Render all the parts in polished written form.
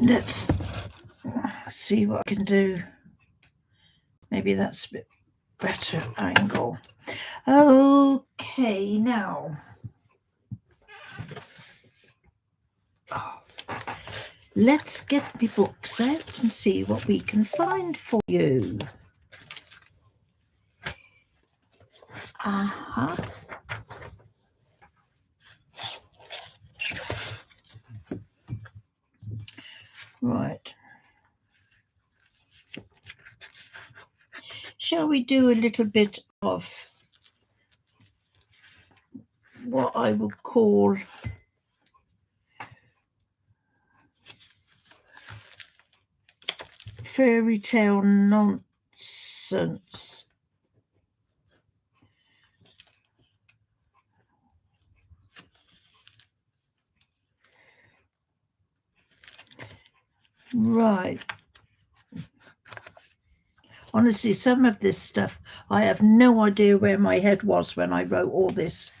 Let's see what I can do. Maybe that's a bit better angle. Okay, now. Let's get my books out and see what we can find for you. Uh-huh. Right. Shall we do a little bit of what I would call fairy tale nonsense? Right. Honestly, some of this stuff, I have no idea where my head was when I wrote all this.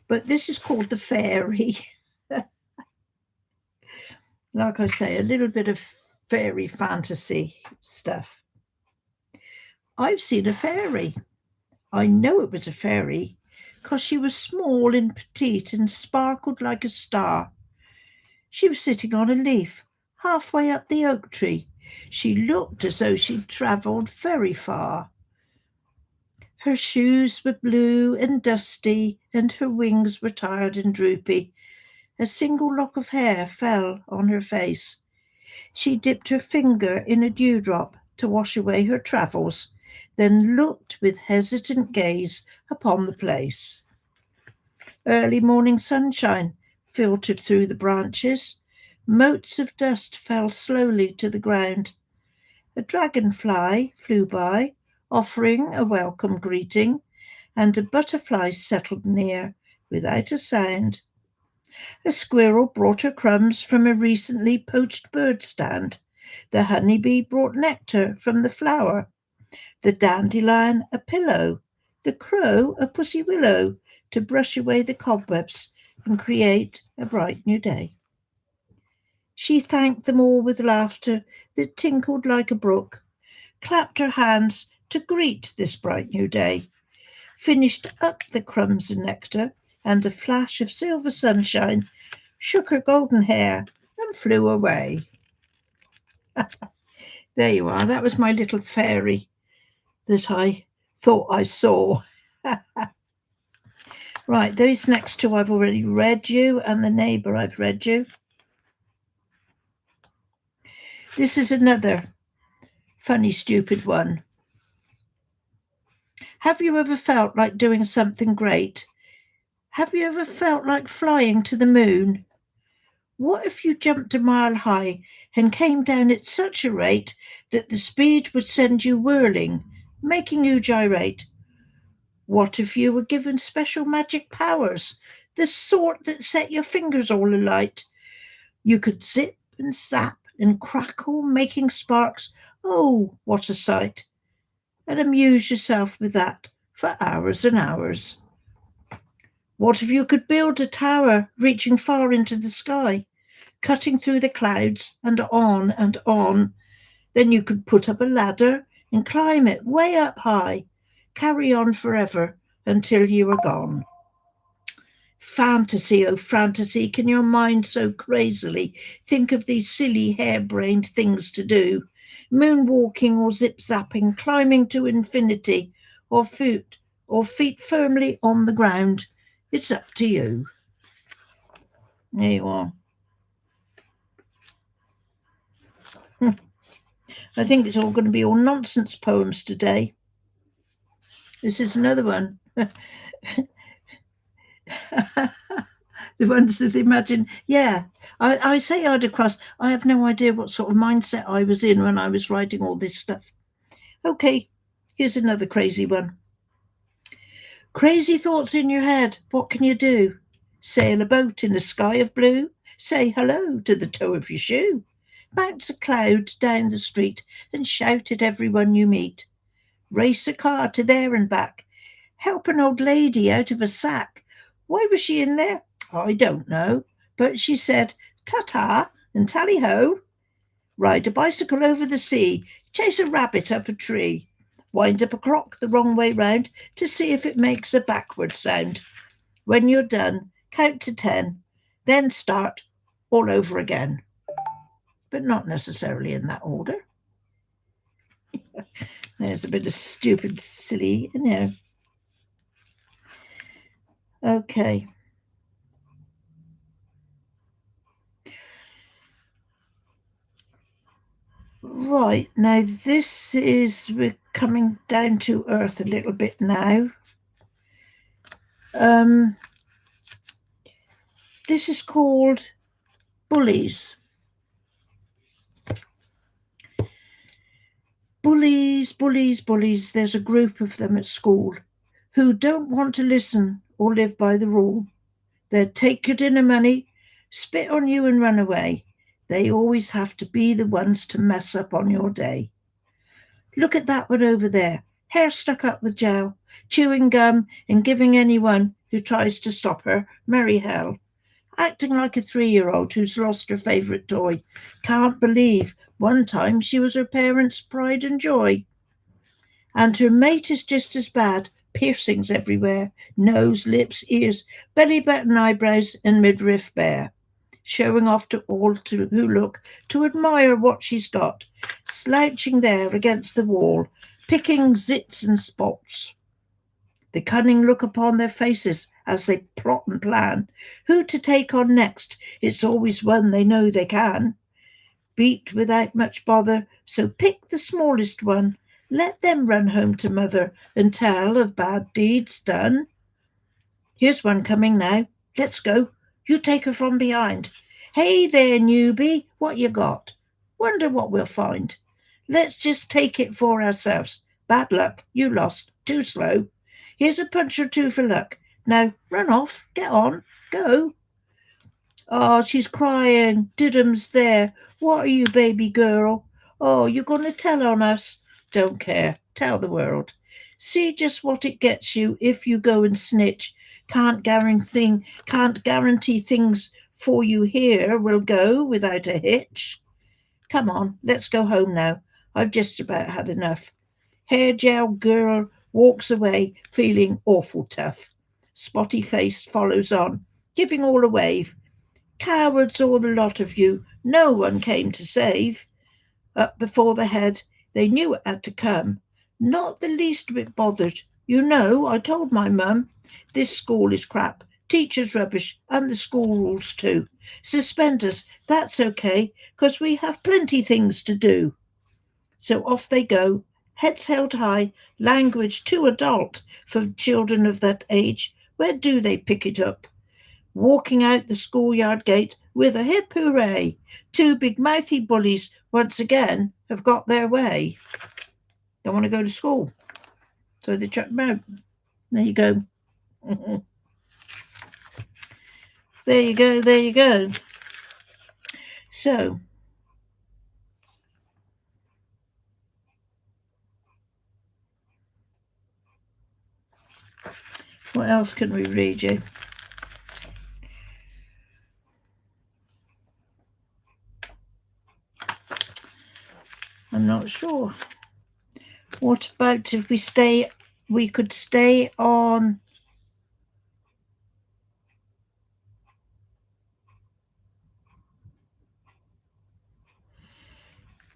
But this is called The Fairy. Like I say, a little bit of fairy fantasy stuff. I've seen a fairy. I know it was a fairy because she was small and petite and sparkled like a star. She was sitting on a leaf halfway up the oak tree. She looked as though she'd travelled very far. Her shoes were blue and dusty, and her wings were tired and droopy. A single lock of hair fell on her face. She dipped her finger in a dewdrop to wash away her travels, then looked with hesitant gaze upon the place. Early morning sunshine filtered through the branches. Motes of dust fell slowly to the ground. A dragonfly flew by, offering a welcome greeting, and a butterfly settled near without a sound. A squirrel brought her crumbs from a recently poached bird stand. The honeybee brought nectar from the flower. The dandelion a pillow. The crow a pussy willow to brush away the cobwebs and create a bright new day. She thanked them all with laughter that tinkled like a brook, clapped her hands to greet this bright new day, finished up the crumbs and nectar, and a flash of silver sunshine shook her golden hair and flew away. There you are. That was my little fairy that I thought I saw. Right, those next two I've already read you, and the neighbour I've read you. This is another funny, stupid one. Have you ever felt like doing something great? Have you ever felt like flying to the moon? What if you jumped a mile high and came down at such a rate that the speed would send you whirling, making you gyrate? What if you were given special magic powers, the sort that set your fingers all alight? You could zip and zap and crackle, making sparks. Oh, what a sight! And amuse yourself with that for hours and hours. What if you could build a tower reaching far into the sky, cutting through the clouds and on and on? Then you could put up a ladder and climb it way up high, carry on forever until you are gone. Fantasy, oh fantasy, can your mind so crazily think of these silly harebrained things to do? Moonwalking or zip-zapping, climbing to infinity, or feet firmly on the ground. It's up to you. There you are. I think it's all going to be all nonsense poems today. This is another one. The ones of the imagine. Yeah, I say I'd across. I have no idea what sort of mindset I was in when I was writing all this stuff. Okay, here's another crazy one. Crazy thoughts in your head. What can you do? Sail a boat in a sky of blue. Say hello to the toe of your shoe. Bounce a cloud down the street and shout at everyone you meet. Race a car to there and back. Help an old lady out of a sack. Why was she in there? I don't know. But she said, ta-ta, And tally-ho, ride a bicycle over the sea, chase a rabbit up a tree, wind up a clock the wrong way round to see if it makes a backward sound. When you're done, count to 10, then start all over again. But not necessarily in that order. There's a bit of stupid, silly, Okay. Right, now we're coming down to earth a little bit now. This is called bullies. Bullies, bullies, bullies. There's a group of them at school who don't want to listen or live by the rule. They'll take your dinner money, spit on you and run away. They always have to be the ones to mess up on your day. Look at that one over there, hair stuck up with gel, chewing gum and giving anyone who tries to stop her merry hell. Acting like a 3-year-old who's lost her favourite toy. Can't believe one time she was her parents' pride and joy. And her mate is just as bad, piercings everywhere, nose, lips, ears, belly button, eyebrows, and midriff bare. Showing off to all who look to admire what she's got, slouching there against the wall, picking zits and spots. The cunning look upon their faces as they plot and plan. Who to take on next? It's always one they know they can beat without much bother, so pick the smallest one. Let them run home to mother and tell of bad deeds done. Here's one coming now. Let's go. You take her from behind. Hey there, newbie, what you got? Wonder what we'll find. Let's just take it for ourselves. Bad luck, you lost. Too slow. Here's a punch or two for luck. Now run off, get on, go. Oh, she's crying. Didum's there. What are you, baby girl? Oh, you're going to tell on us? Don't care. Tell the world. See just what it gets you if you go and snitch. Can't guarantee things for you here will go without a hitch. Come on, let's go home now. I've just about had enough. Hair gel girl walks away feeling awful tough. Spotty faced follows on, giving all a wave. Cowards all the lot of you, no one came to save. Up before the head, they knew it had to come. Not the least bit bothered. You know, I told my mum, this school is crap, teachers rubbish, and the school rules too. Suspend us, that's okay, 'cause we have plenty things to do. So off they go, heads held high, language too adult for children of that age. Where do they pick it up? Walking out the schoolyard gate with a hip hooray. Two big mouthy bullies once again have got their way. Don't want to go to school, so they chuck them out. There you go. There you go, there you go. So, what else can we read you? I'm not sure. What about if we could stay on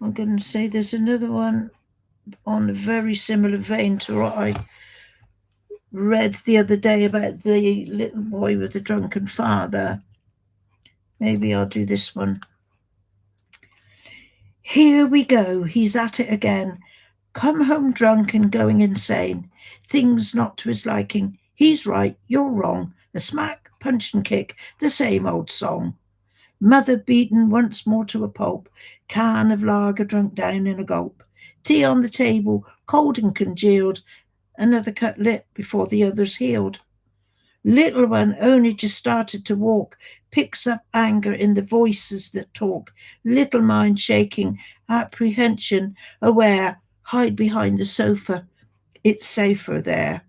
I'm going to say there's another one on a very similar vein to what I read the other day about the little boy with the drunken father. Maybe I'll do this one. Here we go, he's at it again. Come home drunk and going insane. Things not to his liking. He's right, you're wrong. A smack, punch and kick, the same old song. Mother beaten once more to a pulp. Can of lager drunk down in a gulp. Tea on the table, cold and congealed. Another cut lip before the others healed. Little one only just started to walk, picks up anger in the voices that talk. Little mind shaking, apprehension, aware, hide behind the sofa. It's safer there.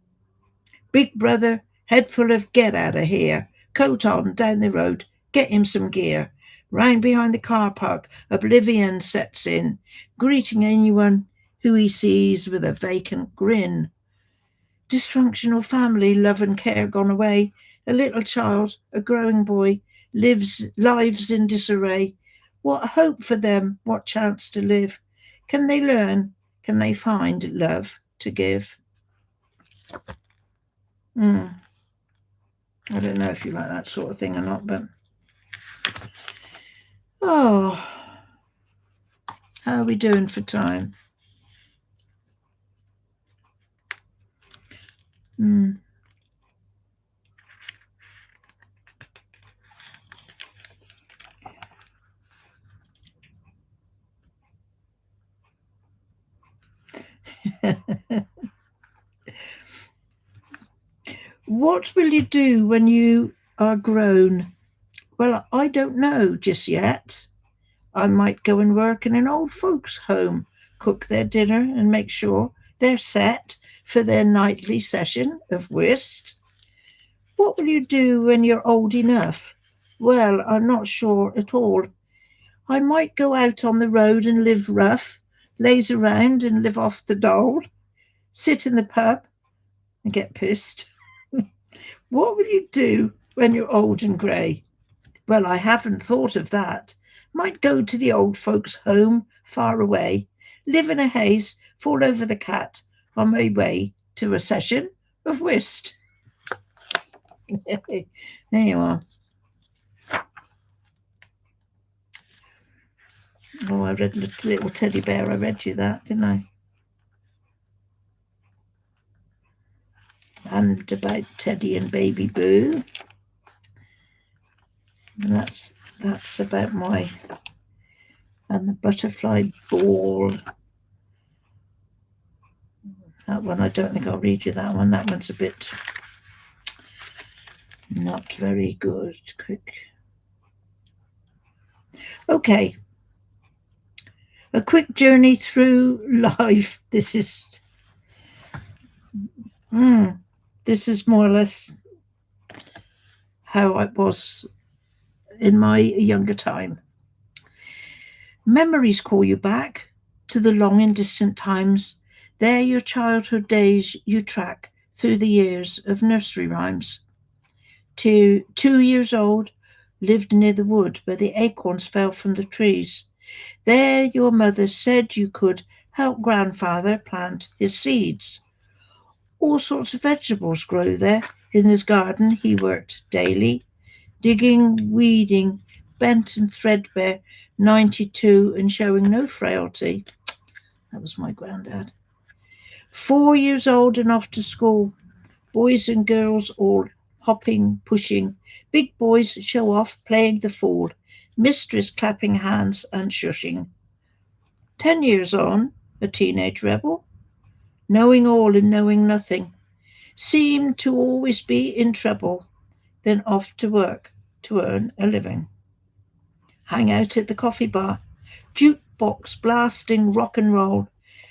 Big brother, head full of get out of here. Coat on, down the road, get him some gear. Round behind the car park, oblivion sets in, greeting anyone who he sees with a vacant grin. Dysfunctional family, love and care gone away. A little child, a growing boy, lives in disarray. What hope for them? What chance to live? Can they learn? Can they find love to give? I don't know if you like that sort of thing or not, but oh, how are we doing for time? What will you do when you are grown? Well, I don't know just yet. I might go and work in an old folks' home, cook their dinner, and make sure they're set for their nightly session of whist. What will you do when you're old enough? Well, I'm not sure at all. I might go out on the road and live rough, laze around and live off the dole, sit in the pub and get pissed. What will you do when you're old and grey? Well, I haven't thought of that. Might go to the old folks' home far away, live in a haze, fall over the cat on my way to a session of whist. There you are. Oh, I read Little Teddy Bear. I read you that, didn't I? And about Teddy and Baby Boo. And that's about my and the butterfly ball. That one, I don't think I'll read you that one. That one's a bit not very good. Quick. Okay. A quick journey through life. This is more or less how I was in my younger time. Memories call you back to the long and distant times. There your childhood days you track through the years of nursery rhymes. 2 years old, lived near the wood where the acorns fell from the trees. There your mother said you could help grandfather plant his seeds. All sorts of vegetables grow there. In his garden he worked daily, digging, weeding, bent and threadbare, 92 and showing no frailty. That was my granddad. 4 years old and off to school. Boys and girls all hopping, pushing. Big boys show off, playing the fool. Mistress clapping hands and shushing. 10 years on, a teenage rebel, knowing all and knowing nothing, seemed to always be in trouble, then off to work to earn a living. Hang out at the coffee bar, jukebox blasting rock and roll,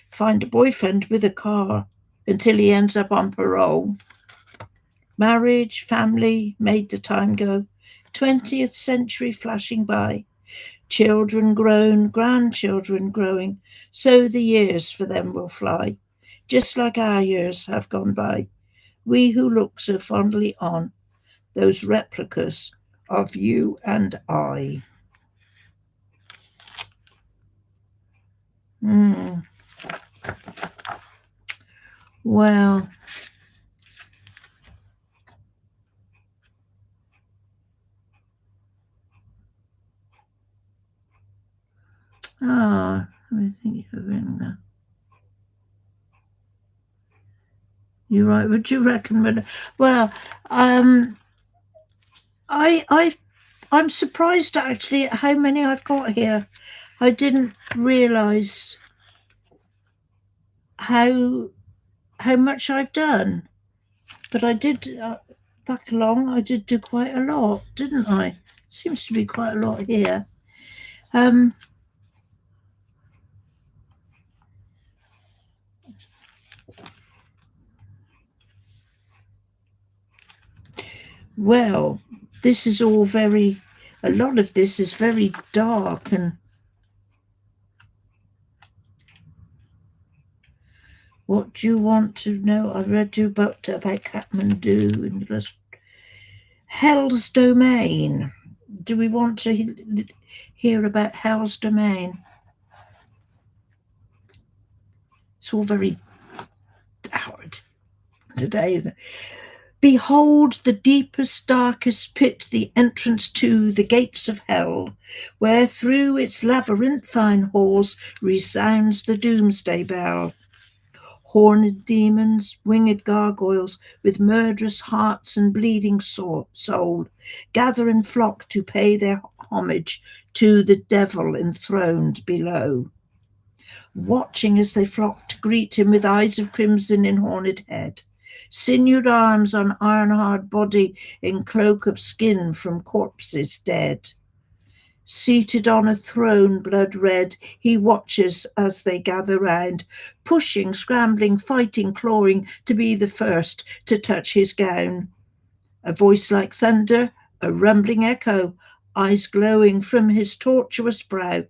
find a boyfriend with a car until he ends up on parole. Marriage, family, made the time go, 20th century flashing by. Children grown, grandchildren growing, so the years for them will fly, just like our years have gone by. We who look so fondly on those replicas of you and I. Well, let me think of it now. You're right. Would you recommend? Well, I'm surprised actually at how many I've got here. I didn't realise how much I've done, but I did back along. I did do quite a lot, didn't I? Seems to be quite a lot here. Well, this is all very A lot of this is very dark and what do you want to know? I read you about Kathmandu and the rest. Hell's Domain. Do we want to hear about Hell's Domain? It's all very dour today, isn't it? Behold the deepest, darkest pit, the entrance to the gates of hell, where through its labyrinthine halls resounds the doomsday bell. Horned demons, winged gargoyles, with murderous hearts and bleeding soul, gather and flock to pay their homage to the devil enthroned below. Watching as they flock to greet him with eyes of crimson in horned head, sinewed arms on iron-hard body in cloak of skin from corpses dead. Seated on a throne blood red, he watches as they gather round, pushing, scrambling, fighting, clawing to be the first to touch his gown. A voice like thunder, a rumbling echo, eyes glowing from his tortuous brow.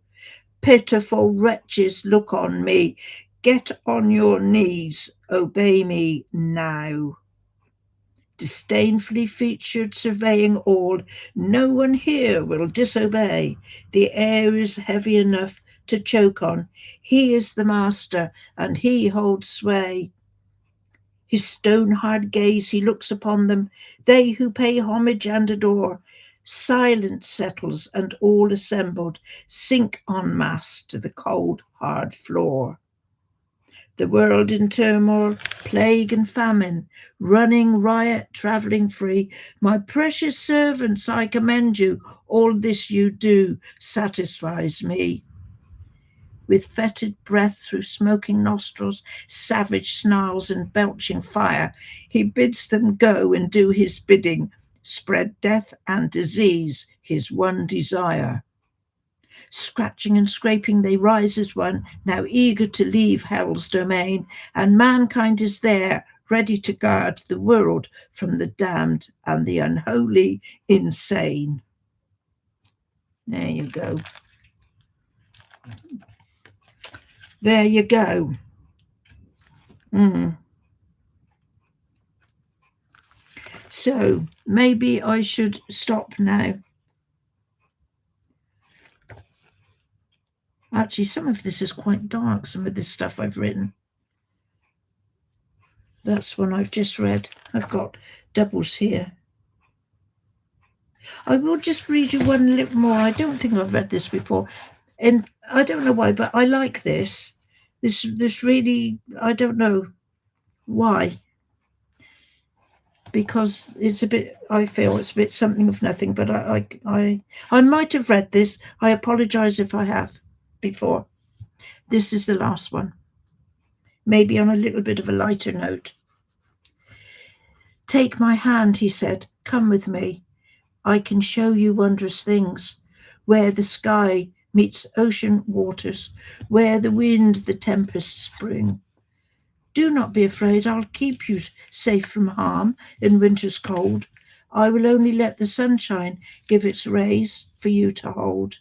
Pitiful wretches, look on me. Get on your knees, obey me now. Disdainfully featured, surveying all, no one here will disobey. The air is heavy enough to choke on. He is the master, and he holds sway. His stone-hard gaze he looks upon them, they who pay homage and adore. Silence settles, and all assembled sink en masse to the cold, hard floor. The world in turmoil, plague and famine, running riot, travelling free. My precious servants, I commend you. All this you do satisfies me. With fetid breath through smoking nostrils, savage snarls and belching fire, he bids them go and do his bidding, spread death and disease, his one desire. Scratching and scraping they rise as one, now eager to leave hell's domain, and mankind is there, ready to guard the world from the damned and the unholy insane. There you go. There you go. So maybe I should stop now. Actually, some of this is quite dark, some of this stuff I've written. That's one I've just read. I've got doubles here. I will just read you one little more. I don't think I've read this before. And I don't know why, but I like this. This really, I don't know why. Because it's a bit, I feel it's a bit something of nothing, but I might have read this. I apologize if I have before. This is the last one. Maybe on a little bit of a lighter note. Take my hand, he said. Come with me. I can show you wondrous things, where the sky meets ocean waters, where the wind, the tempests bring. Do not be afraid, I'll keep you safe from harm in winter's cold. I will only let the sunshine give its rays for you to hold.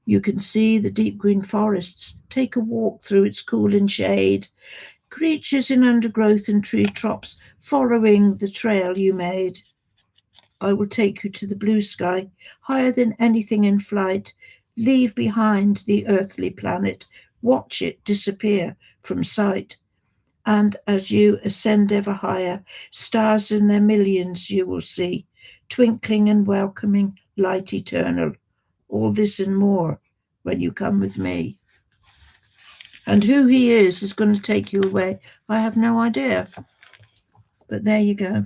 You can see the deep green forests, take a walk through its cooling shade. Creatures in undergrowth and tree tops following the trail you made. I will take you to the blue sky, higher than anything in flight. Leave behind the earthly planet, watch it disappear from sight. And as you ascend ever higher, stars in their millions you will see, twinkling and welcoming light eternal. All this and more when you come with me. And who he is going to take you away, I have no idea. But there you go.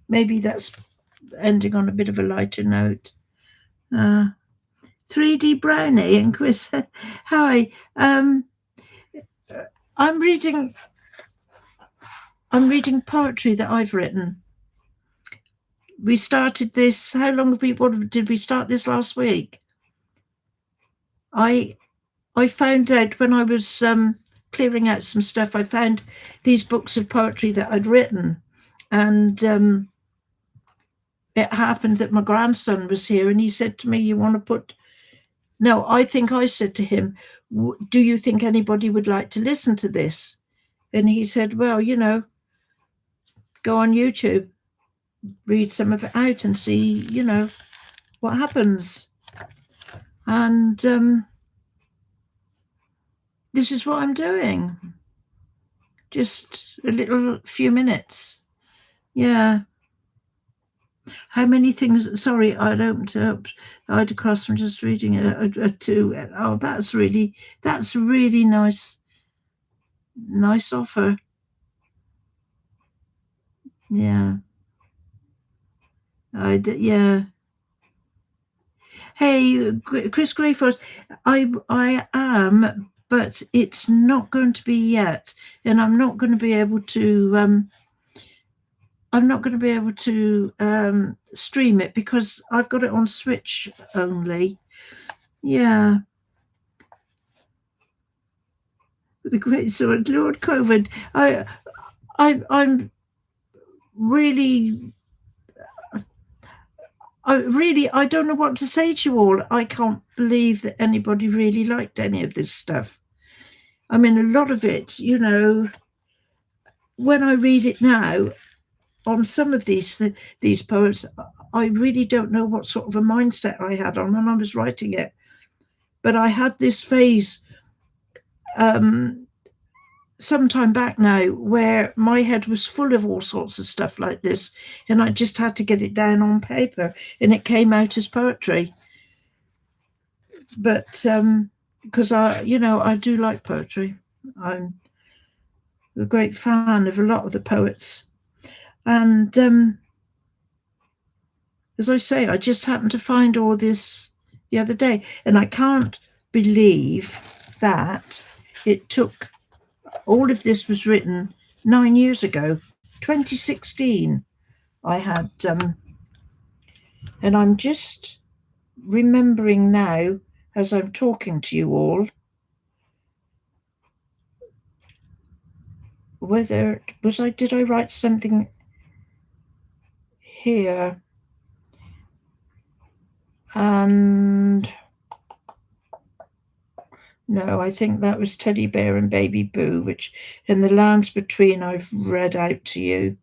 Maybe that's ending on a bit of a lighter note. 3D Brownie and Chris, hi. I'm reading poetry that I've written. We started this. How long did we start this last week? I found out when I was clearing out some stuff. I found these books of poetry that I'd written, and it happened that my grandson was here and he said to me, you want to put, no, I think I said to him, do you think anybody would like to listen to this? And he said, well, go on YouTube, read some of it out and see, what happens. And this is what I'm doing. Just a little few minutes. Yeah. How many things? Sorry, I don't. I'd across from just reading a two. Oh, that's really nice. Nice offer. Yeah. Yeah. Hey, Chris Greyford, I am, but it's not going to be yet, and I'm not going to be able to. I'm not going to be able to stream it because I've got it on Switch only. Yeah. The great sword, Lord COVID. I'm really, I don't know what to say to you all. I can't believe that anybody really liked any of this stuff. I mean, a lot of it, when I read it now, on some of these poems, I really don't know what sort of a mindset I had on when I was writing it. But I had this phase some time back now where my head was full of all sorts of stuff like this, and I just had to get it down on paper, and it came out as poetry. But because I do like poetry. I'm a great fan of a lot of the poets. And as I say, I just happened to find all this the other day, and I can't believe that it took, all of this was written 9 years ago, 2016. I had, and I'm just remembering now as I'm talking to you all, did I write something here? And no, I think that was Teddy Bear and Baby Boo, which in the lands between I've read out to you.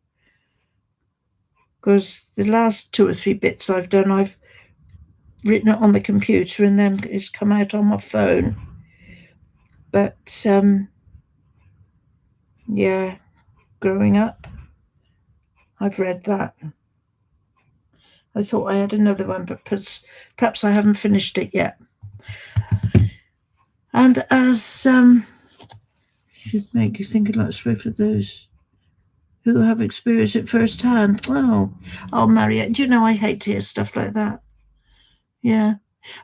Because the last 2 or 3 bits I've done, I've written it on the computer and then it's come out on my phone. But yeah, growing up, I've read that. I thought I had another one, but perhaps I haven't finished it yet. And as should make you think a lot for those who have experienced it firsthand. Oh, Mariette, do you know I hate to hear stuff like that? Yeah.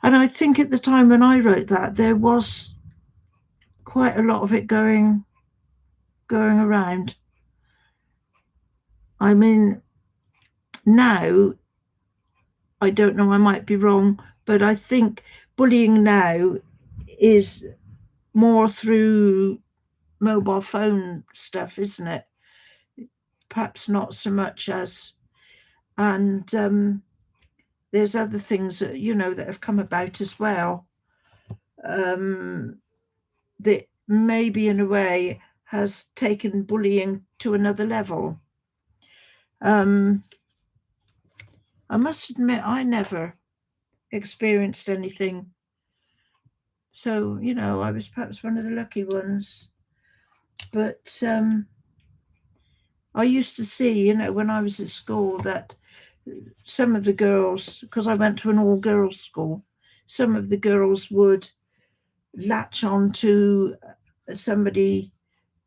And I think at the time when I wrote that, there was quite a lot of it going around. I mean, now, I don't know, I might be wrong, but I think bullying now is more through mobile phone stuff, isn't it? Perhaps not so much as, and there's other things that, that have come about as well, that maybe in a way has taken bullying to another level. I must admit, I never experienced anything. So, I was perhaps one of the lucky ones. But I used to see, when I was at school, that some of the girls, because I went to an all-girls school, some of the girls would latch on to somebody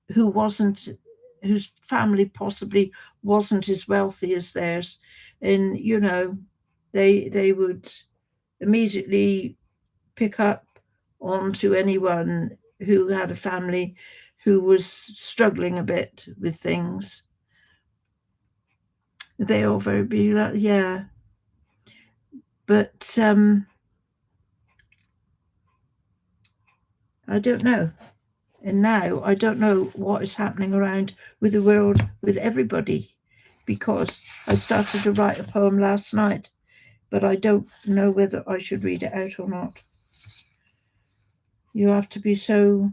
whose family possibly wasn't as wealthy as theirs, and they would immediately pick up onto anyone who had a family who was struggling a bit with things. They all very beautiful, yeah. But I don't know. And now I don't know what is happening around with the world, with everybody. because I started to write a poem last night, but I don't know whether I should read it out or not. You have to be so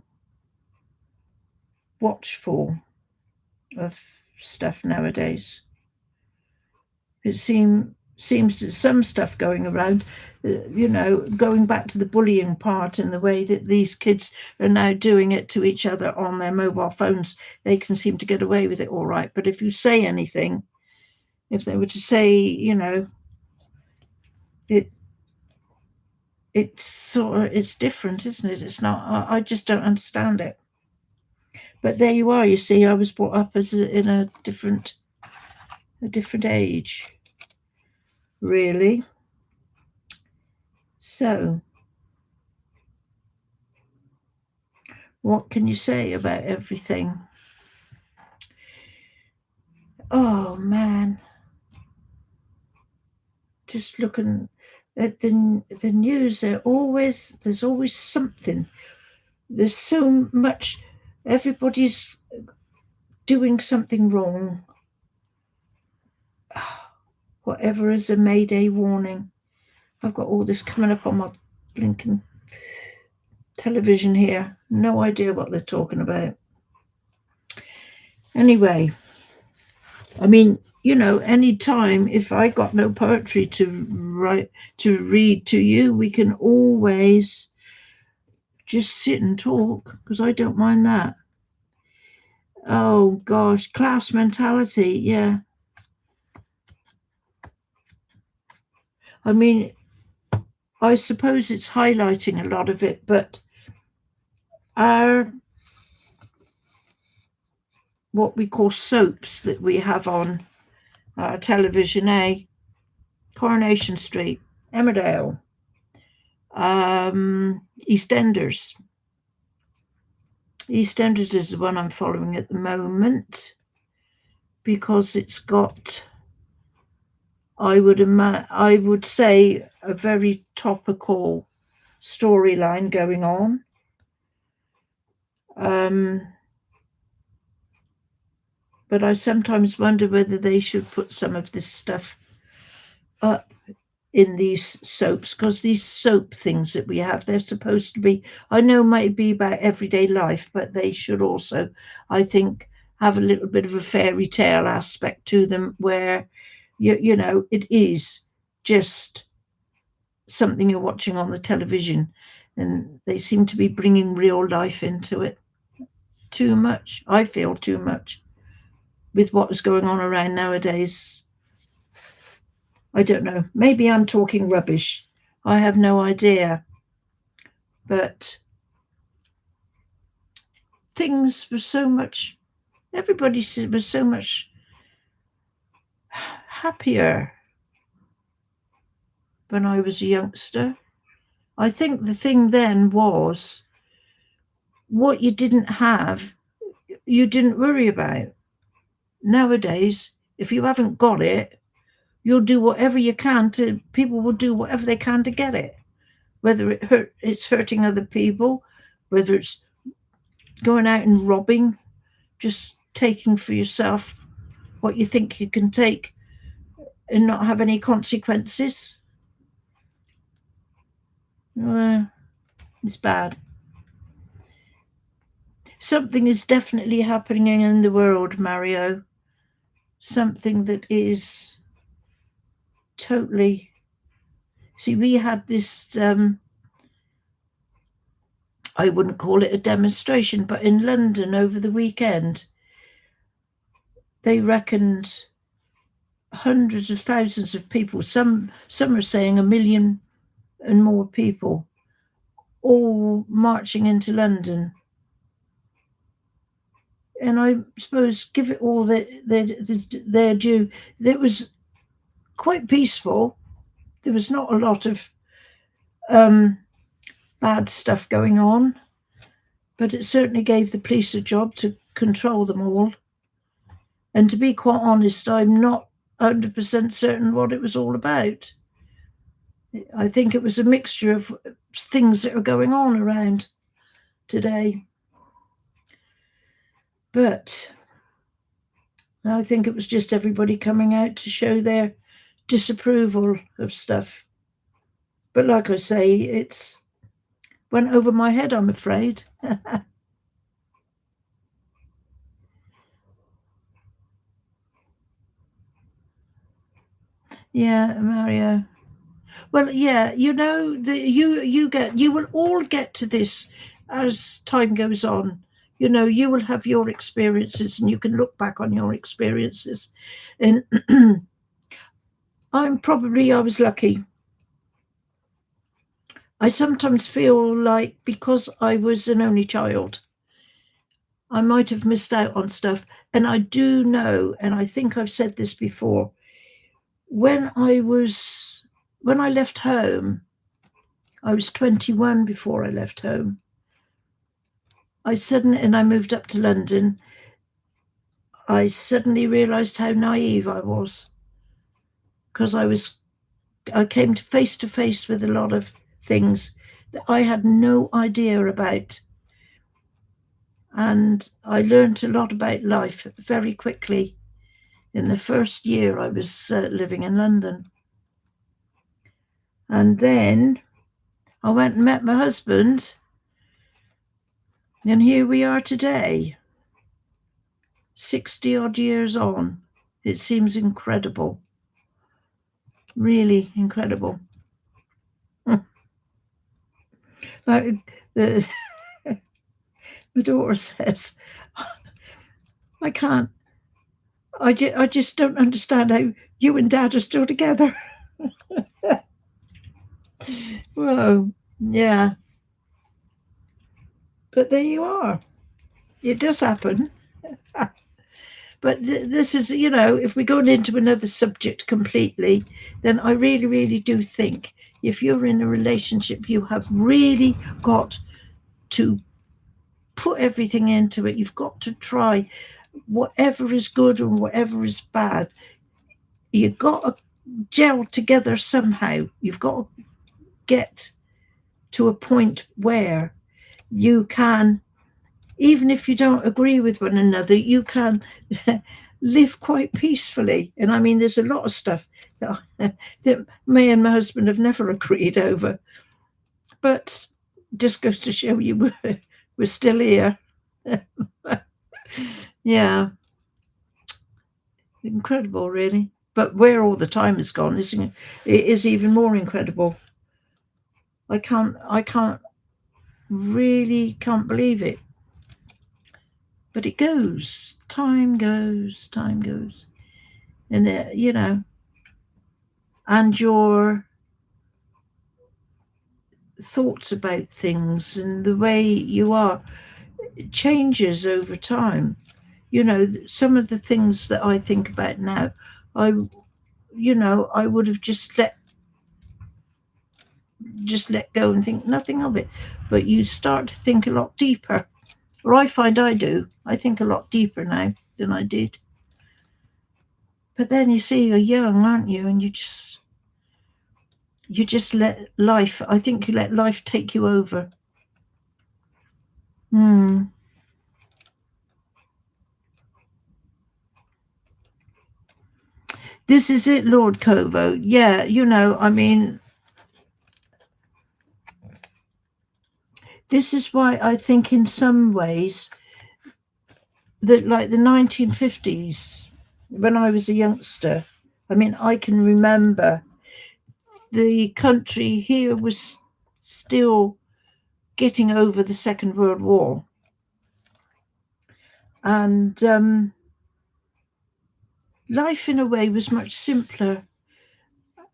watchful of stuff nowadays. It seems that some stuff going around, going back to the bullying part and the way that these kids are now doing it to each other on their mobile phones, they can seem to get away with it all right. But if you say anything, if they were to say, it's different, isn't it? It's not. I just don't understand it. But there you are. You see, I was brought up in a different age, really. So, what can you say about everything? Oh man, just looking at the news, there's always something. There's so much. Everybody's doing something wrong. Whatever is a Mayday warning. I've got all this coming up on my blinking television here. No idea what they're talking about. Anyway, I mean, any time if I got no poetry to read to you, we can always just sit and talk, because I don't mind that. Oh gosh, class mentality, yeah. I mean, I suppose it's highlighting a lot of it, but our what we call soaps that we have on our television, Coronation Street, Emmerdale, EastEnders. EastEnders is the one I'm following at the moment because it's got, I would say, a very topical storyline going on. But I sometimes wonder whether they should put some of this stuff up in these soaps, because these soap things that we have, they're supposed to be, I know might be about everyday life, but they should also, I think, have a little bit of a fairy tale aspect to them, where it is just something you're watching on the television, and they seem to be bringing real life into it too much. I feel too much with what is going on around nowadays. I don't know. Maybe I'm talking rubbish. I have no idea. But things were so much, everybody was so much happier when I was a youngster. I think the thing then was what you didn't have, you didn't worry about. Nowadays, if you haven't got it, you'll do whatever you can people will do whatever they can to get it. Whether it's hurting other people, whether it's going out and robbing, just taking for yourself what you think you can take and not have any consequences. It's bad. Something is definitely happening in the world, Mario. Something that is totally... See, we had this, I wouldn't call it a demonstration, but in London over the weekend, they reckoned hundreds of thousands of people. Some are saying 1 million and more people, all marching into London. And I suppose, give it all their due, it was quite peaceful. There was not a lot of bad stuff going on, but it certainly gave the police a job to control them all. And to be quite honest, I'm not 100% certain what it was all about. I think it was a mixture of things that are going on around today. But I think it was just everybody coming out to show their disapproval of stuff. But like I say, it's went over my head, I'm afraid. Yeah, Mario. Well, yeah, you know, you will all get to this as time goes on. You know, you will have your experiences, and you can look back on your experiences. And I was lucky. I sometimes feel like because I was an only child, I might have missed out on stuff. And I do know, and I think I've said this before, when I left home, I was 21 before I left home. And I moved up to London. I suddenly realized how naive I was, because I came face to face with a lot of things that I had no idea about. And I learned a lot about life very quickly in the first year I was living in London. And then I went and met my husband, and here we are today, 60 odd years on. It seems incredible, really incredible. Like the, my daughter says, I can't, I just don't understand how you and Dad are still together. Whoa, yeah. But there you are. It does happen. But this is, you know, if we're going into another subject completely, then I really, really do think if you're in a relationship, you have really got to put everything into it. You've got to try whatever is good and whatever is bad. You've got to gel together somehow. You've got to get to a point where you can, even if you don't agree with one another, you can live quite peacefully. And I mean, there's a lot of stuff that, that me and my husband have never agreed over, but just goes to show you we're still here. Yeah, incredible, really. But where all the time has gone, isn't it? It is even more incredible. I really can't believe it. But it goes, time goes, and you know, and your thoughts about things and the way you are changes over time. You know, some of the things that I think about now, I, I would have just let go and think nothing of it. But you start to think a lot deeper, or I find I do. I think a lot deeper now than I did. But then you see, you're young, aren't you? And you just let life. I think you let life take you over. Hmm. This is it, Lord Covo. Yeah, I mean, this is why I think in some ways that, like the 1950s, when I was a youngster, I mean, I can remember the country here was still getting over the Second World War. And life, in a way, was much simpler.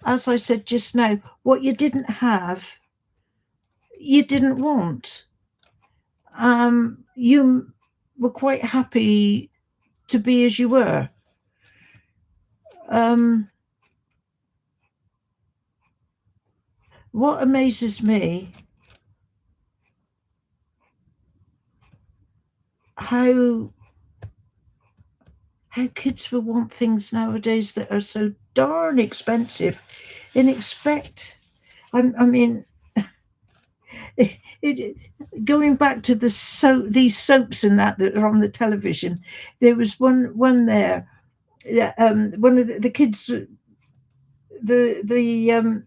As I said just now, what you didn't have, you didn't want. You were quite happy to be as you were. What amazes me, how kids will want things nowadays that are so darn expensive and expect. I mean, going back to these soaps and that are on the television, there was one there Yeah, one of the kids, the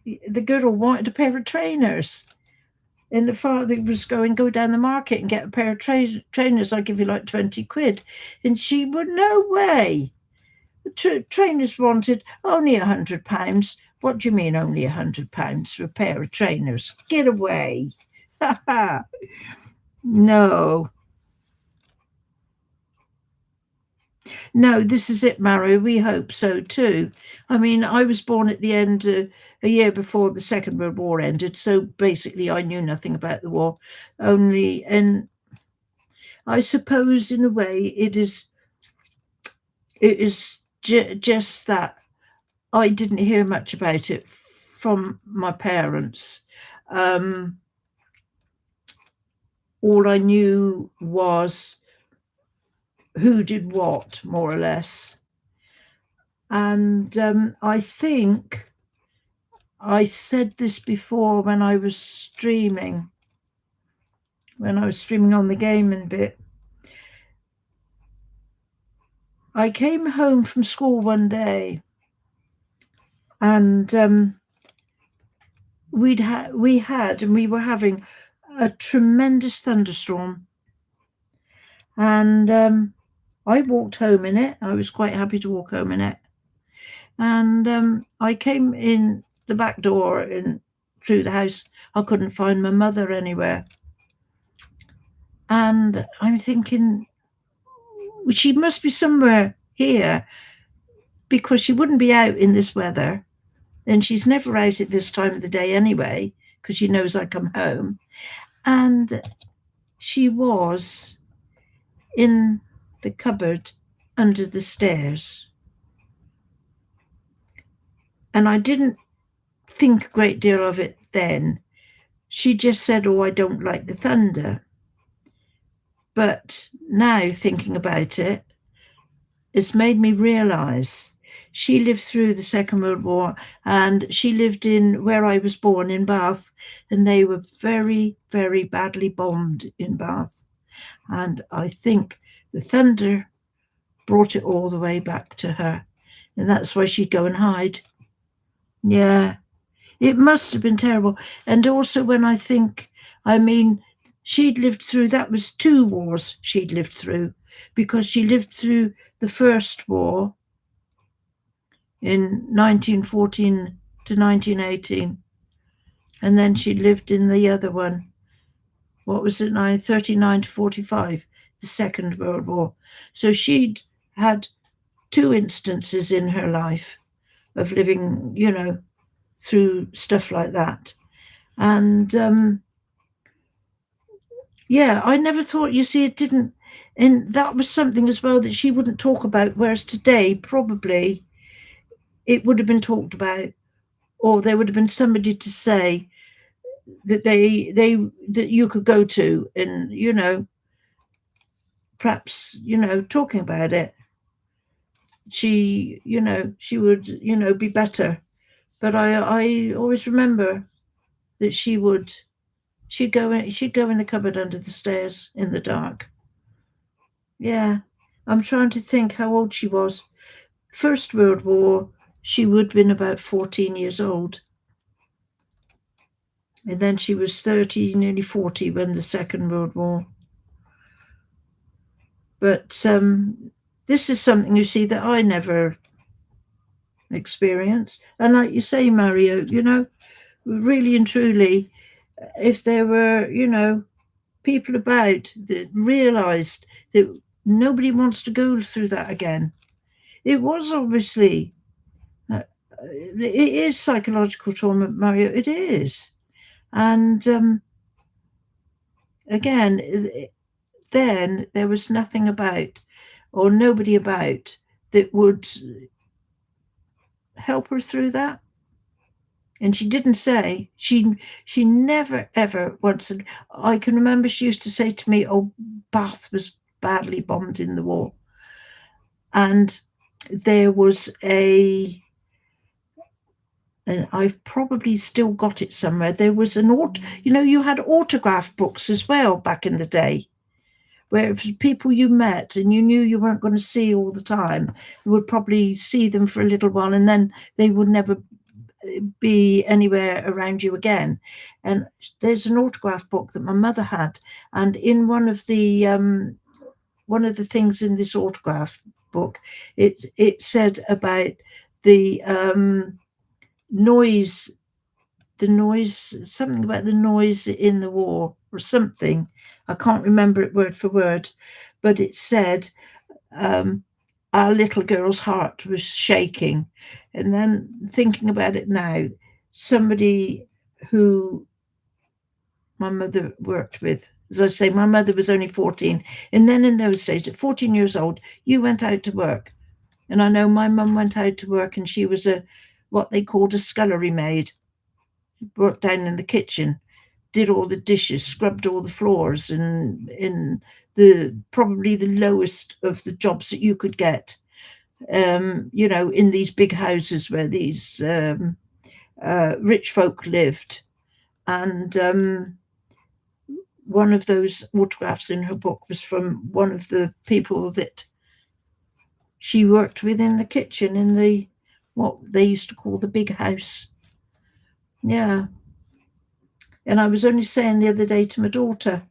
the girl wanted a pair of trainers, and the father was going, go down the market and get a pair of trainers. I'll give you like 20 quid. And she would, no way. Trainers wanted only £100. What do you mean only £100 for a pair of trainers? Get away. No. No, this is it, Maro. We hope so too. I mean, I was born at the end, a year before the Second World War ended, so basically I knew nothing about the war. And I suppose in a way it is just that I didn't hear much about it from my parents. All I knew was who did what, more or less. And I think I said this before when I was streaming on the gaming bit. I came home from school one day, and we were having a tremendous thunderstorm, and I walked home in it. I was quite happy to walk home in it, and I came in the back door and through the house. I couldn't find my mother anywhere, and I'm thinking she must be somewhere here, because she wouldn't be out in this weather, and she's never out at this time of the day anyway, because she knows I come home. And she was in the cupboard under the stairs. And I didn't think a great deal of it then. She just said, oh, I don't like the thunder. But now thinking about it, it's made me realise she lived through the Second World War, and she lived in where I was born, in Bath, and they were very, very badly bombed in Bath. And I think the thunder brought it all the way back to her, and that's why she'd go and hide. Yeah, it must have been terrible. And also when I think, I mean, she'd lived through, that was 2 wars she'd lived through, because she lived through the First War in 1914 to 1918, and then she lived in the other one. What was it, 1939 to 45, the Second World War. So she'd had 2 instances in her life of living, through stuff like that. And yeah, I never thought, you see, it didn't, and that was something as well that she wouldn't talk about, whereas today probably it would have been talked about, or there would have been somebody to say that that you could go to, and perhaps talking about it, she would be better. But I always remember that she'd go in the cupboard under the stairs in the dark. Yeah, I'm trying to think how old she was. First World War, she would have been about 14 years old. And then she was 30, nearly 40 when the Second World War. But this is something, you see, that I never experienced. And like you say, Mario, really and truly, if there were, people about that realised that nobody wants to go through that again. It was obviously, it is psychological trauma, Mario, it is. And again, then there was nothing about, or nobody about, that would help her through that. And she didn't say, she never ever once, I can remember she used to say to me, oh, Bath was badly bombed in the war. And there was and I've probably still got it somewhere, there was you had autograph books as well back in the day, where if people you met and you knew you weren't going to see all the time, you would probably see them for a little while and then they would never be anywhere around you again. And there's an autograph book that my mother had, and in one of the things in this autograph book, it said about the noise, something about the noise in the war or something. I can't remember it word for word, but it said our little girl's heart was shaking. And then thinking about it now, somebody who my mother worked with, as I say, my mother was only 14. And then in those days, at 14 years old, you went out to work. And I know my mum went out to work and she was what they called a scullery maid, worked down in the kitchen, did all the dishes, scrubbed all the floors, and in probably the lowest of the jobs that you could get. You know, in these big houses where these rich folk lived. And one of those autographs in her book was from one of the people that she worked with in the kitchen in what they used to call the big house. Yeah. And I was only saying the other day to my daughter,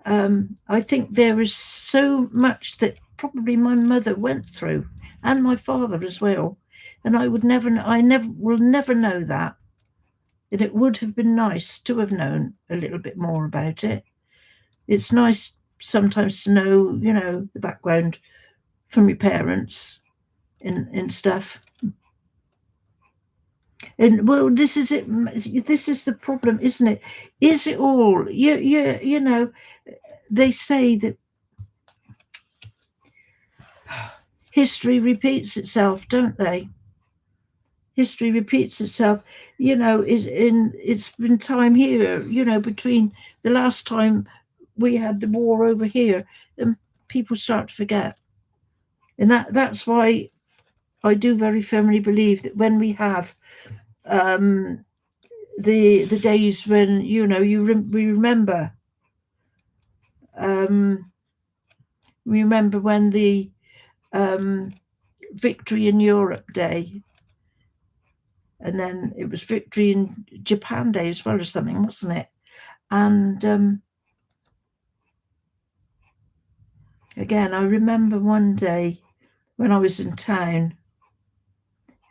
I think there is so much that probably my mother went through, and my father as well. And I will never know that. And it would have been nice to have known a little bit more about it. It's nice sometimes to know, you know, the background from your parents and stuff. And well, this is it. This is the problem, isn't it? Is it all? You know, they say that history repeats itself, don't they? History repeats itself. You know, it's been time here, you know, between the last time we had the war over here, and people start to forget. And that's why I do very firmly believe that when we have the days when, you know, we remember when the Victory in Europe Day, and then it was Victory in Japan Day as well or something, wasn't it? And again, I remember one day when I was in town,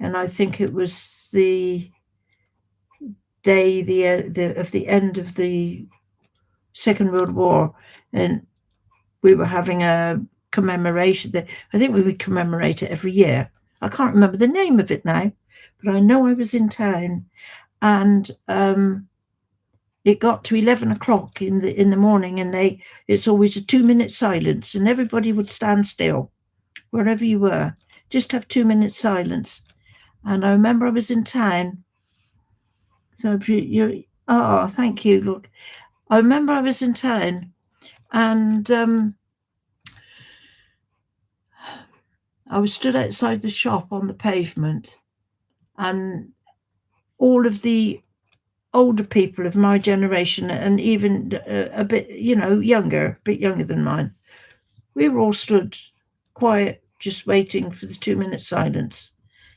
and I think it was the day of the end of the Second World War, and we were having a commemoration. I think we would commemorate it every year. I can't remember the name of it now, but I know I was in town, and it got to 11 o'clock in the morning, and it's always a 2-minute silence, and everybody would stand still wherever you were, just have 2 minutes silence. And I remember I was in town. So if you thank you. Look, I remember I was in town, and I was stood outside the shop on the pavement, and all of the older people of my generation, and even a bit, you know, a bit younger than mine, we were all stood quiet, just waiting for the 2-minute silence,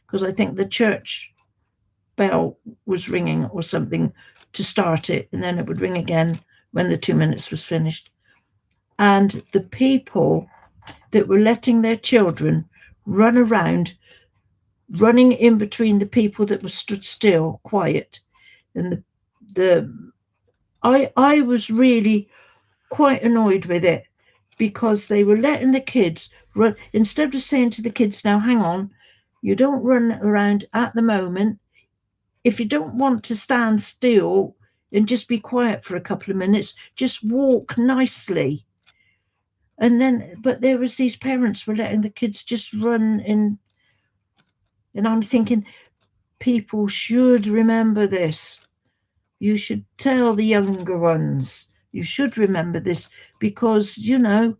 because I think the church bell was ringing or something to start it, and then it would ring again when the 2 minutes was finished. And the people that were letting their children run around, running in between the people that were stood still, quiet, and I was really quite annoyed with it, because they were letting the kids run instead of saying to the kids, now hang on, you don't run around at the moment. If you don't want to stand still and just be quiet for a couple of minutes, just walk nicely. And then, but there was these parents were letting the kids just run in. And I'm thinking, people should remember this. You should tell the younger ones, you should remember this, because, you know,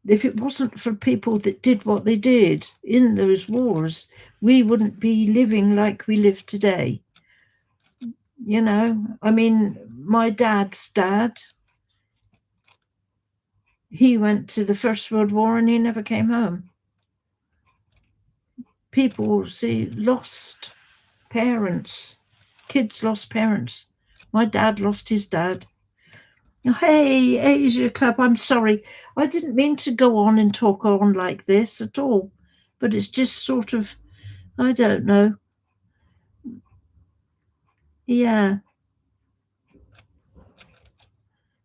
if it wasn't for people that did what they did in those wars, we wouldn't be living like we live today. You know, I mean, my dad's dad, he went to the First World War and he never came home. People, see, lost parents. Kids lost parents. My dad lost his dad. Hey, Asia Club, I'm sorry. I didn't mean to go on and talk on like this at all. But it's just sort of, I don't know. Yeah.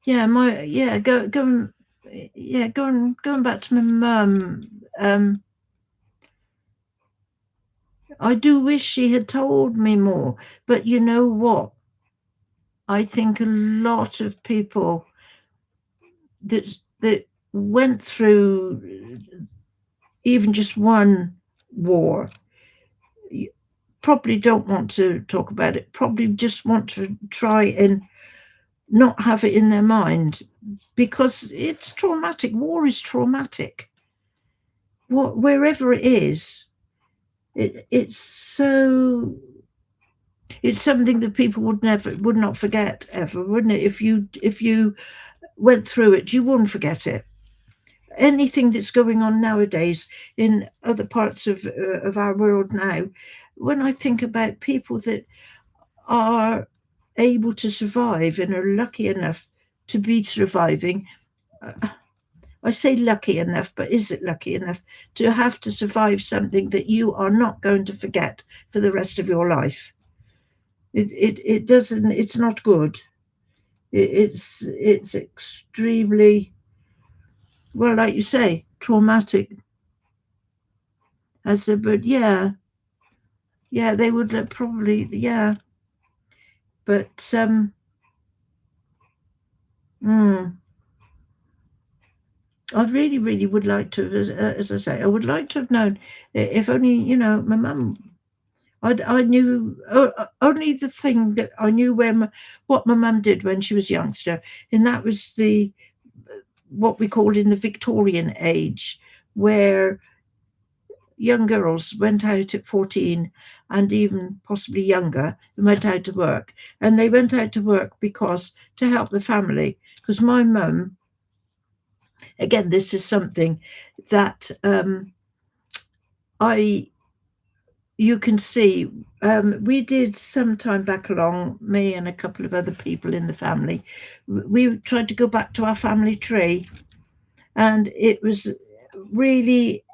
Yeah, going back to my mum. I do wish she had told me more. But you know what? I think a lot of people that went through even just one war probably don't want to talk about it, probably just want to try and not have it in their mind, because it's traumatic. War is traumatic. Wherever it is, it's something that people would not forget ever, wouldn't it? If you went through it, you wouldn't forget it. Anything that's going on nowadays in other parts of our world now, when I think about people that are able to survive and are lucky enough to be surviving, I say lucky enough, but is it lucky enough to have to survive something that you are not going to forget for the rest of your life? It doesn't. It's not good. It's extremely, well, like you say, traumatic. As a, but yeah, they would probably, yeah, but mm, I really, really would like to, as I say, I would like to have known, if only, my mum. I knew only the thing that I knew what my mum did when she was a youngster, and that was the what we called in the Victorian age, where young girls went out at 14 and even possibly younger and went out to work. And they went out to work because to help the family. Because my mum, again, this is something that I you can see. We did some time back along, me and a couple of other people in the family. We tried to go back to our family tree, and it was really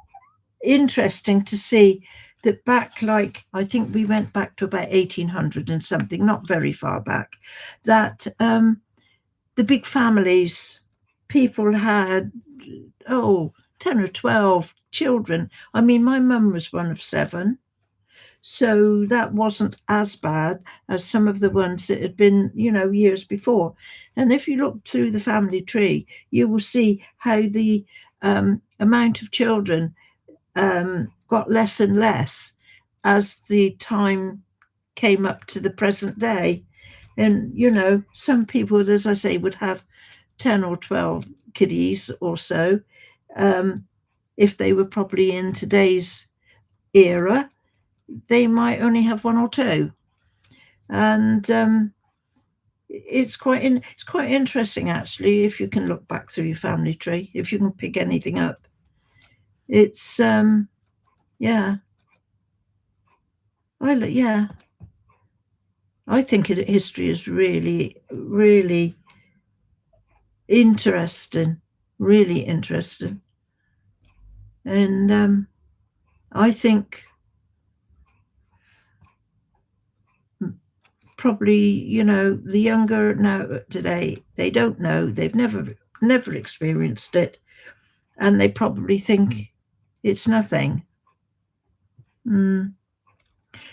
interesting to see that back, like, I think we went back to about 1800 and something, not very far back, that the big families, people had, 10 or 12 children. I mean, my mum was one of 7. So that wasn't as bad as some of the ones that had been, years before. And if you look through the family tree, you will see how the amount of children got less and less as the time came up to the present day. And, some people, as I say, would have 10 or 12 kiddies or so. Um, if they were probably in today's era, they might only have 1 or 2. And it's quite interesting, actually, if you can look back through your family tree, if you can pick anything up. It's yeah. Yeah, I think history is really, really interesting, really interesting. And I think probably, the younger now today, they don't know, they've never experienced it, and they probably think it's nothing.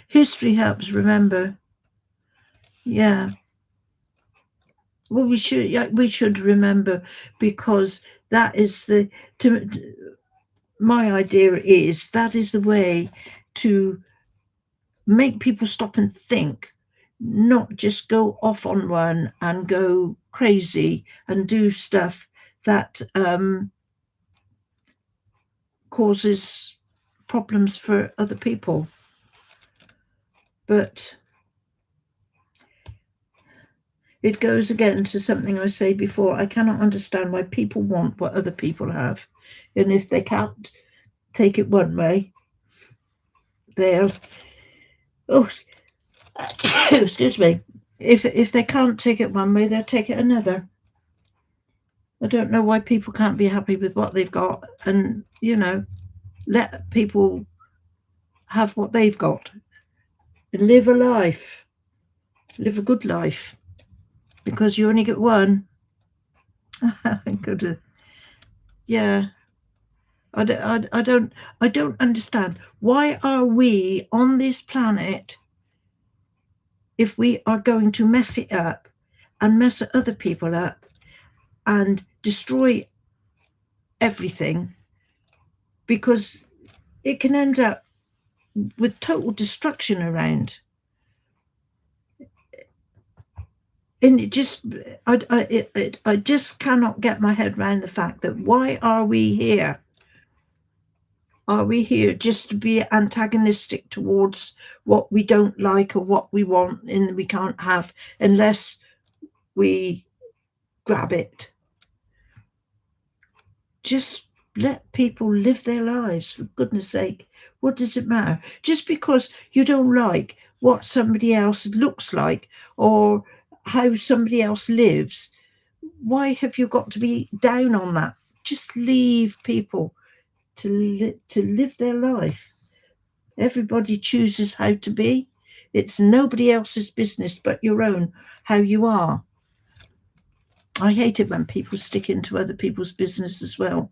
History helps remember. Yeah. Well, we should remember, because that is to my idea is that is the way to make people stop and think, not just go off on one and go crazy and do stuff that causes problems for other people. But It goes again to something I say before. I cannot understand why people want what other people have. And if they can't take it one way, they'll, oh, excuse me. If they can't take it one way, they'll take it another. I don't know why people can't be happy with what they've got and, let people have what they've got and live a life, live a good life, because you only get one. Good. Yeah. I don't understand. Why are we on this planet if we are going to mess it up and mess other people up and destroy everything? Because it can end up with total destruction around. And I just cannot get my head around the fact that why are we here? Are we here just to be antagonistic towards what we don't like or what we want and we can't have unless we grab it? Just let people live their lives, for goodness sake. What does it matter? Just because you don't like what somebody else looks like or how somebody else lives, why have you got to be down on that? Just leave people to live their life. Everybody chooses how to be. It's nobody else's business but your own, how you are. I hate it when people stick into other people's business as well.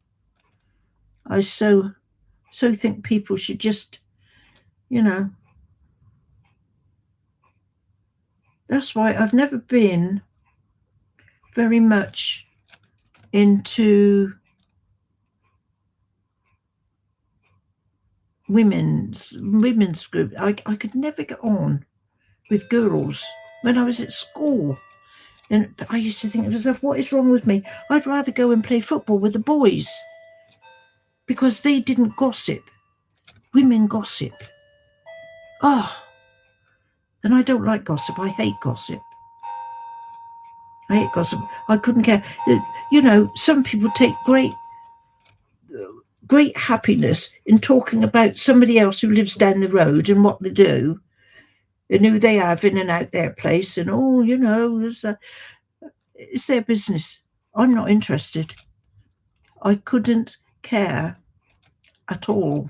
I so think people should just, that's why I've never been very much into women's group. I could never get on with girls when I was at school. And I used to think to myself, what is wrong with me? I'd rather go and play football with the boys because they didn't gossip. Women gossip. Oh, and I don't like gossip. I hate gossip. I hate gossip. I couldn't care. Some people take great happiness in talking about somebody else who lives down the road and what they do and who they have in and out their place. And, it's their business. I'm not interested. I couldn't care at all.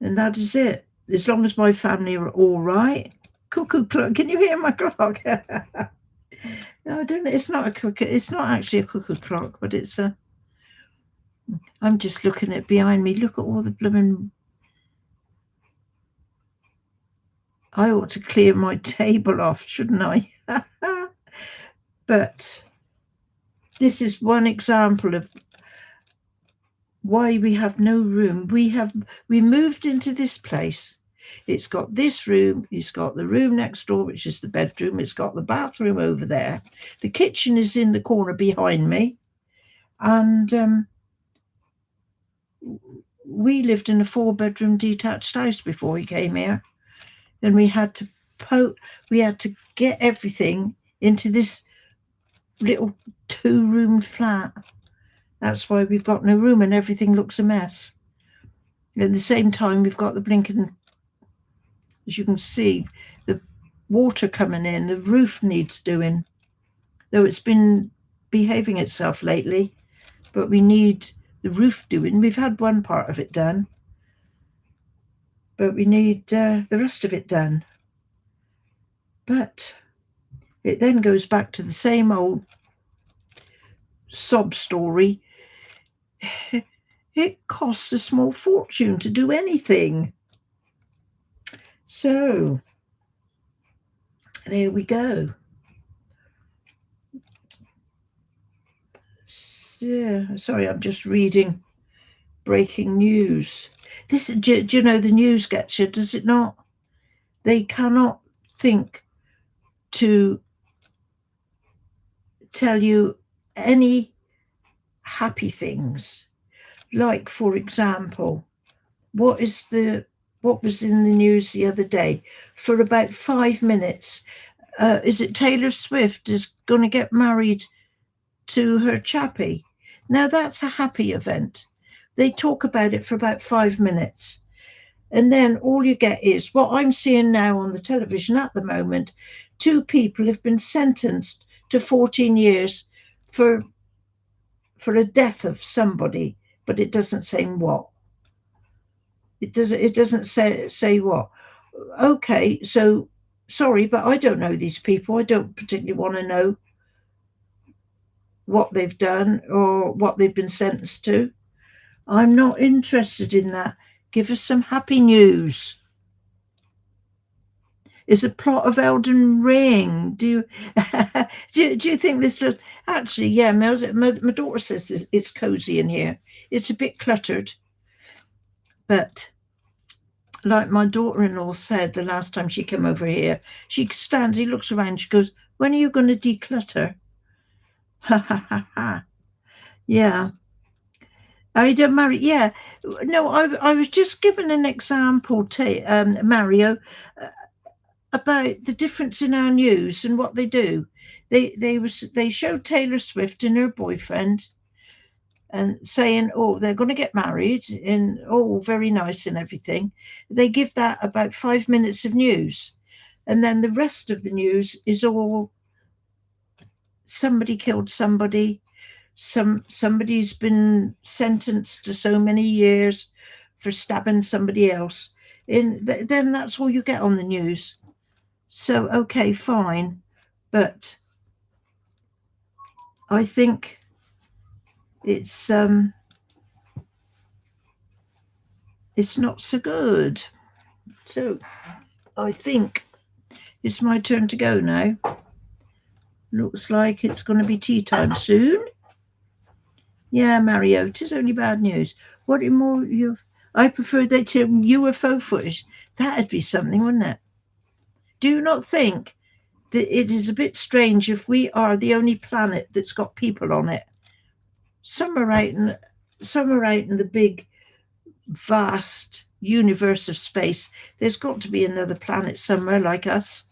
And that is it. As long as my family are all right. Cuckoo clock. Can you hear my clock? No, I don't know. It's not a cuckoo. It's not actually a cuckoo clock, but it's a. I'm just looking at behind me. Look at all the blooming. I ought to clear my table off, shouldn't I? But this is one example of why we have no room. We moved into this place. It's got this room. It's got the room next door, which is the bedroom. It's got the bathroom over there. The kitchen is in the corner behind me. And we lived in a 4-bedroom detached house before we came here. And we had to get everything into this little 2-room flat. That's why we've got no room and everything looks a mess. At the same time, we've got the blinking, as you can see, the water coming in, the roof needs doing, though it's been behaving itself lately, but we need the roof doing. We've had one part of it done, but we need the rest of it done. But it then goes back to the same old sob story. It costs a small fortune to do anything. So there we go. So, sorry, I'm just reading breaking news. Do you know the news gets you, does it not? They cannot think to tell you any happy things. Like, for example, what is the what was in the news the other day for about 5 minutes. Is it Taylor Swift is going to get married to her chappie? Now that's a happy event. They talk about it for about 5 minutes. And then all you get is what I'm seeing now on the television at the moment. 2 people have been sentenced to 14 years for a death of somebody, but it doesn't say what. It doesn't say what. Okay, so sorry, but I don't know these people. I don't particularly want to know what they've done or what they've been sentenced to. I'm not interested in that. Give us some happy news. Is the plot of Elden Ring? Do you do you think this? Actually, yeah. My daughter says it's cozy in here. It's a bit cluttered, but like my daughter-in-law said the last time she came over here, she stands, he looks around, she goes, "When are you going to declutter?" Ha ha ha ha. Yeah. I don't marry. Yeah. No, I was just given an example, Mario, uh, about the difference in our news and what they do. They showed Taylor Swift and her boyfriend and saying, "Oh, they're going to get married," and oh, very nice and everything. They give that about 5 minutes of news, and then the rest of the news is all somebody killed somebody, somebody's been sentenced to so many years for stabbing somebody else. Then that's all you get on the news. So okay, fine, but I think it's not so good. So I think it's my turn to go now. Looks like it's going to be tea time soon. Yeah, Mario, it is only bad news. What more you? I prefer that to UFO footage. That'd be something, wouldn't it? Do you not think that it is a bit strange if we are the only planet that's got people on it? Some are out in the big, vast universe of space. There's got to be another planet somewhere like us,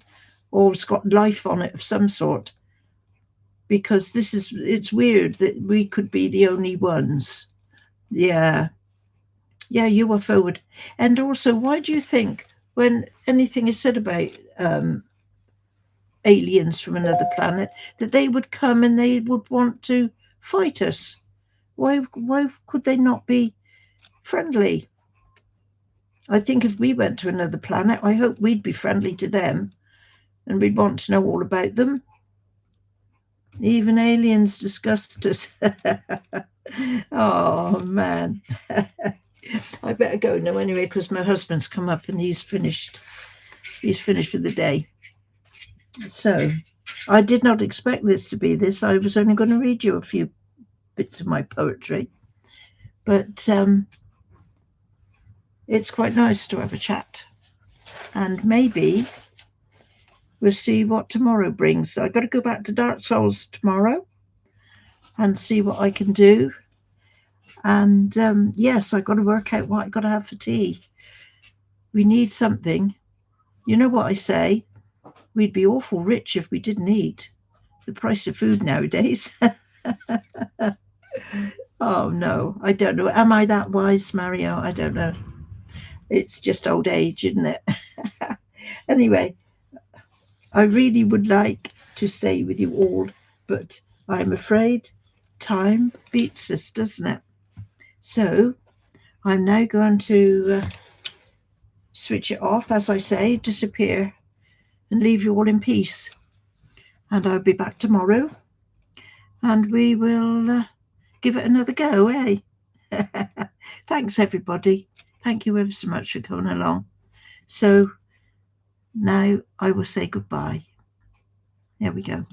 or it's got life on it of some sort. Because it's weird that we could be the only ones. Yeah. Yeah, UFO would. And also, why do you think when anything is said about aliens from another planet that they would come and they would want to fight us? Why could they not be friendly? I think if we went to another planet, I hope we'd be friendly to them and we'd want to know all about them. Even aliens disgust us. Oh man. I better go now anyway because my husband's come up and he's finished for the day. So I did not expect this to be this. I was only going to read you a few bits of my poetry, but it's quite nice to have a chat, and maybe we'll see what tomorrow brings. So I've got to go back to Dark Souls tomorrow and see what I can do. And yes, I've got to work out what I've got to have for tea. We need something. You know what I say? We'd be awful rich if we didn't eat. The price of food nowadays. Oh no, I don't know. Am I that wise, Mario? I don't know. It's just old age, isn't it? Anyway, I really would like to stay with you all, but I'm afraid time beats us, doesn't it? So I'm now going to switch it off, as I say, disappear and leave you all in peace. And I'll be back tomorrow and we will give it another go, eh? Thanks, everybody. Thank you ever so much for coming along. So now I will say goodbye. There we go.